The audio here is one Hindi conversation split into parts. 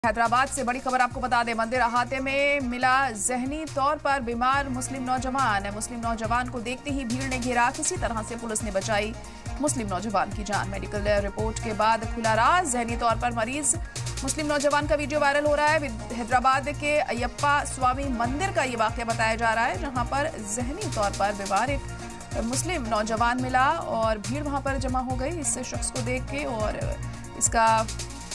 हैदराबाद से बड़ी खबर आपको बता दें, मंदिर अहाते में मिला जहनी तौर पर बीमार मुस्लिम नौजवान को देखते ही भीड़ ने घेरा। किसी तरह से पुलिस ने बचाई मुस्लिम नौजवान की जान। मेडिकल रिपोर्ट के बाद खुला राज, जहनी तौर पर मरीज मुस्लिम नौजवान का वीडियो वायरल हो रहा है। हैदराबाद के अयप्पा स्वामी मंदिर का ये वाकया बताया जा रहा है, जहां पर जहनी तौर पर बीमार एक मुस्लिम नौजवान मिला और भीड़ वहां पर जमा हो गई इस शख्स को देख के और इसका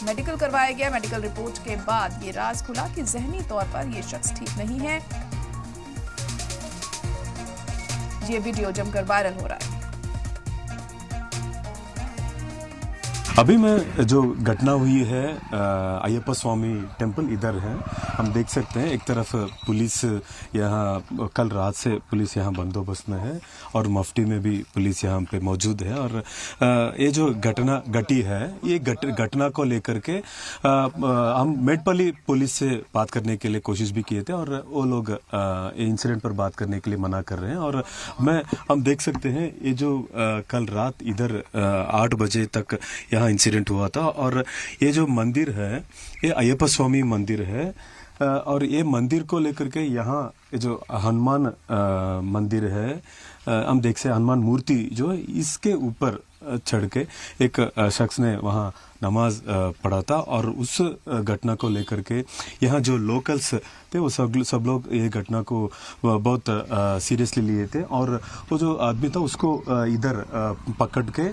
मेडिकल करवाया गया। मेडिकल रिपोर्ट के बाद ये राज खुला कि जहनी तौर पर ये शख्स ठीक नहीं है। ये वीडियो जमकर वायरल हो रहा है। अभी में जो घटना हुई है अयप्पा स्वामी टेम्पल इधर है, हम देख सकते हैं। एक तरफ पुलिस यहाँ कल रात से पुलिस यहाँ बंदोबस्त में है और मुफ्ती में भी पुलिस यहाँ पे मौजूद है। और ये जो घटना घटी है, ये घटना को लेकर के हम मेडपल्ली पुलिस से बात करने के लिए कोशिश भी किए थे और वो लोग इंसिडेंट पर बात करने के लिए मना कर रहे हैं। और हम देख सकते हैं ये जो कल रात इधर 8 बजे तक इंसिडेंट हुआ था। और ये जो मंदिर है ये अयप्पा स्वामी मंदिर है और ये मंदिर को लेकर के यहाँ जो हनुमान मंदिर है, हम देख सकते हनुमान मूर्ति जो है इसके ऊपर चढ़ के एक शख्स ने वहाँ नमाज पढ़ा था। और उस घटना को लेकर के यहाँ जो लोकल्स थे वो सब लोग ये घटना को बहुत सीरियसली लिए थे और वो जो आदमी था उसको इधर पकड़ के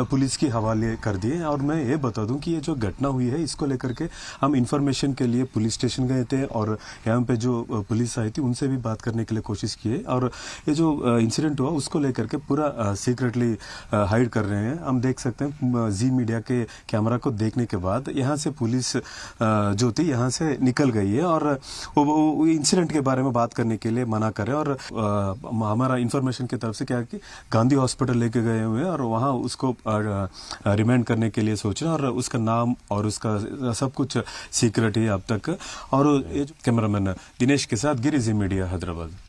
पुलिस के हवाले कर दिए। और मैं ये बता दूं कि ये जो घटना हुई है इसको लेकर के हम इंफॉर्मेशन के लिए पुलिस स्टेशन गए थे और यहाँ पे जो पुलिस आई थी उनसे भी बात करने के लिए कोशिश किए। और ये जो इंसिडेंट हुआ उसको लेकर के पूरा सीक्रेटली हाइड कर रहे हैं। हम देख सकते हैं जी मीडिया के कैमरा को देखने के बाद यहाँ से पुलिस जो थी यहाँ से निकल गई है और वो इंसिडेंट के बारे में बात करने के लिए मना कर रहे हैं। और हमारा इंफॉर्मेशन की तरफ से क्या है कि गांधी हॉस्पिटल लेके गए हुए हैं और वहाँ उसको रिमांड करने के लिए सोच रहे हैं और उसका नाम और उसका सब कुछ सीक्रेट है अब तक। और ये कैमरामैन दिनेश के साथ गिरी जी मीडिया हैदराबाद।